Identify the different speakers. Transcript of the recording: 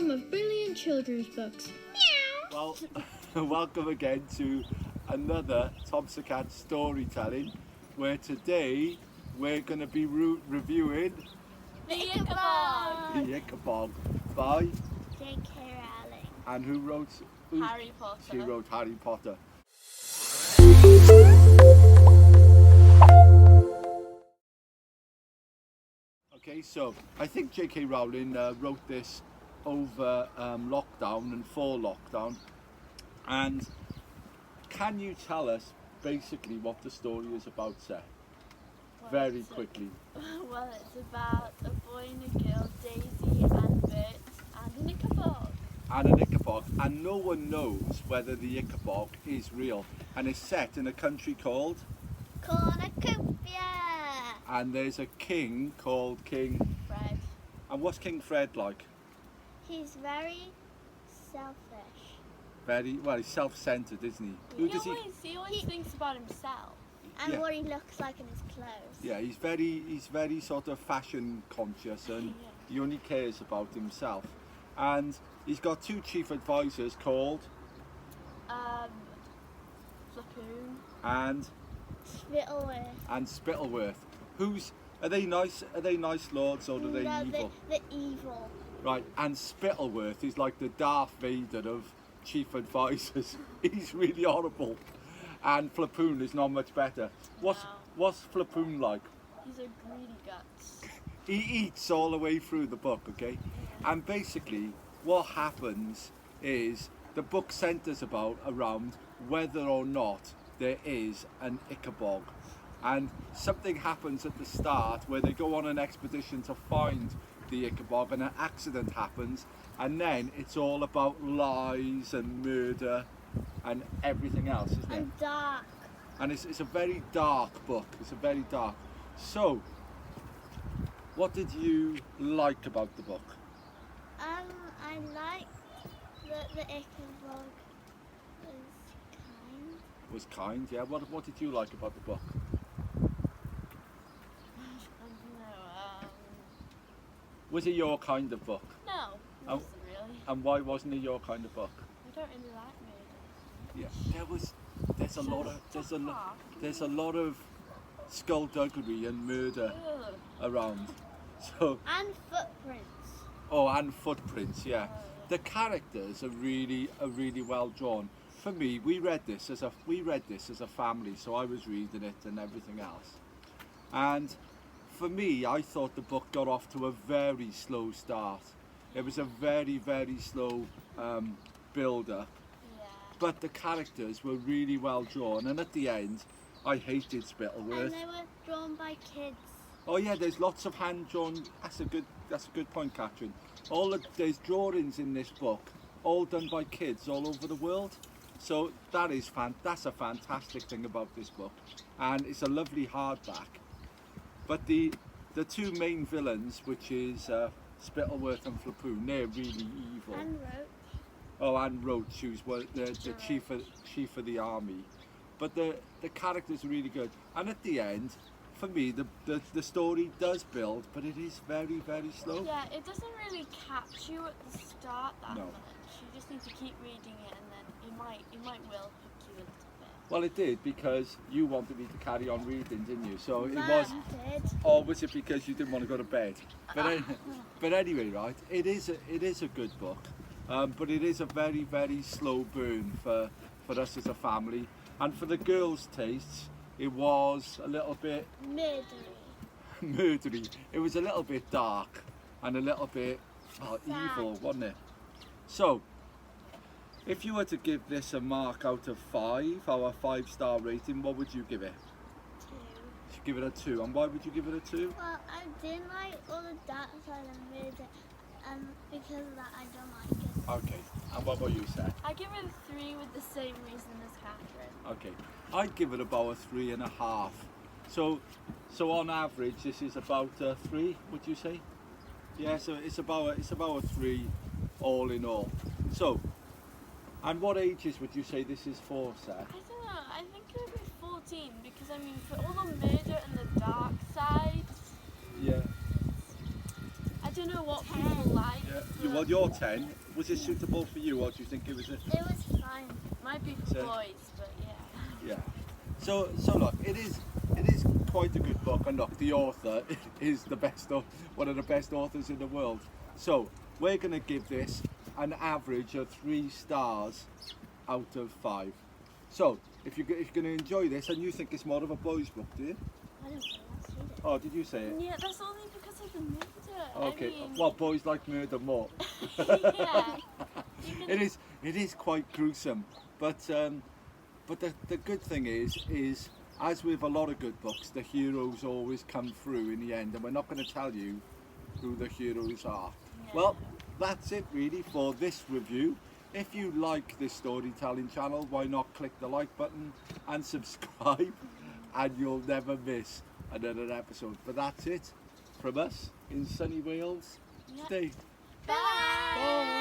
Speaker 1: home of brilliant children's books.
Speaker 2: Well, welcome again to another Tomser Cat Storytelling, where today we're going to be reviewing
Speaker 3: The Ickabog!
Speaker 2: The Ickabog by
Speaker 3: JK Rowling.
Speaker 2: and who wrote
Speaker 3: Harry Potter.
Speaker 2: She wrote Harry Potter. Okay, so I think JK Rowling wrote this over lockdown and for lockdown. And can you tell us basically what the story is about, Seth? Very quickly.
Speaker 3: Well, it's about a boy and a girl, Daisy and Bert, and an Ickabog.
Speaker 2: And an Ickabog, and no one knows whether the Ickabog is real, and it's set in a country called
Speaker 3: Cornucopia.
Speaker 2: and there's a king called King
Speaker 3: Fred.
Speaker 2: and what's King Fred like?
Speaker 3: He's very selfish.
Speaker 2: Very well, he's self-centered, isn't he? Who does
Speaker 3: He always thinks about himself. And
Speaker 2: Yeah.
Speaker 3: what he looks like in his clothes.
Speaker 2: Yeah, he's very sort of fashion conscious, and he only cares about himself. And he's got two chief advisors called
Speaker 3: Flapoon.
Speaker 2: and
Speaker 3: Spittleworth.
Speaker 2: Spittleworth. Are they nice? Are they nice lords or are they
Speaker 3: No,
Speaker 2: evil?
Speaker 3: they're evil.
Speaker 2: Right, and Spittleworth is like the Darth Vader of chief advisors. He's really horrible. And Flapoon is not much better. What's Flapoon like?
Speaker 3: He's a greedy guts.
Speaker 2: He eats all the way through the book, okay? And basically what happens is the book centres around whether or not there is an Ickabog. And something happens at the start where they go on an expedition to find the Ickabog, and an accident happens, and then it's all about lies and murder and everything else, isn't it?
Speaker 3: And dark.
Speaker 2: And it's a very dark book. It's a very dark. So, what did you like about the book?
Speaker 3: I like that the Ickabog was kind.
Speaker 2: Was kind, yeah. What did you like about the book? Was it your kind of book?
Speaker 3: No, it wasn't really.
Speaker 2: And why wasn't it your kind of book?
Speaker 3: I don't really like murder.
Speaker 2: Yeah, there's a lot of skullduggery and murder around. So
Speaker 3: And footprints.
Speaker 2: and footprints, yeah. The characters are really well drawn. For me, we read this as a family, so I was reading it and everything else. And for me, I thought the book got off to a very slow start. It was a very slow build-up.
Speaker 3: Yeah.
Speaker 2: But the characters were really well drawn, and at the end, I hated Spittleworth.
Speaker 3: And they were drawn by kids.
Speaker 2: Oh yeah, there's lots of hand-drawn. That's a good point, Catrin. There's drawings in this book, all done by kids all over the world. So that's a fantastic thing about this book, and it's a lovely hardback. But the two main villains, which is Spittleworth and Flapoon, they're really evil.
Speaker 3: And Roach.
Speaker 2: Oh, and Roach, who's the chief of the army. But the characters are really good. And at the end, for me, the story does build, but it is very slow.
Speaker 3: Yeah, it doesn't really catch you at the start that
Speaker 2: No.
Speaker 3: much. You just need to keep reading it, and then it might will hook you a little bit.
Speaker 2: Well, it did, because you wanted me to carry on reading, didn't you? So it
Speaker 3: Mum
Speaker 2: was.
Speaker 3: did.
Speaker 2: Or was it because you didn't want to go to bed? But anyway, right? It is a good book, but it is a very slow burn for us as a family, and for the girls' tastes, it was a little bit murdery. It was a little bit dark and a little bit evil, wasn't it? So, if you were to give this a mark out of 5, our 5-star rating, what would you give it?
Speaker 3: 2.
Speaker 2: You give it a 2, and why would you give it a 2?
Speaker 3: Well, I didn't like all the dark side of murder, because of that I don't like it.
Speaker 2: Okay, and what about you, Seth?
Speaker 3: I give it a 3 with the same reason as Catrin.
Speaker 2: Okay, I'd give it about a 3.5. So on average, this is about a 3. Would you say? Yeah, so it's about a 3, all in all. So, and what ages would you say this is for, Seth?
Speaker 3: I don't know, I think it would be 14, because I mean, for all the murder and the dark side,
Speaker 2: Yeah.
Speaker 3: I don't know what people like.
Speaker 2: Yeah. Well, you're 10. Was it suitable for you, or do you think it was a...
Speaker 3: It was fine.
Speaker 4: Might be for
Speaker 2: So-
Speaker 4: boys, but yeah.
Speaker 2: Yeah. So look, it is quite a good book, and look, the author is one of the best authors in the world. So we're going to give this an average of 3 stars out of 5. So if you're going to enjoy this, and you think it's more of a boys' book, do you?
Speaker 3: I don't know. Let's read it.
Speaker 2: Oh, did you say it?
Speaker 4: Yeah, that's only because of the murder.
Speaker 2: Okay.
Speaker 4: I mean,
Speaker 2: Well, boys like murder more.
Speaker 4: yeah.
Speaker 2: It is quite gruesome, but the good thing is as with a lot of good books, the heroes always come through in the end, and we're not going to tell you who the heroes are.
Speaker 4: Yeah.
Speaker 2: Well, that's it really for this review. If you like this storytelling channel, why not click the like button and subscribe, and you'll never miss another episode. But that's it from us in sunny Wales
Speaker 4: Yeah.
Speaker 2: today.
Speaker 4: Bye.
Speaker 2: Bye.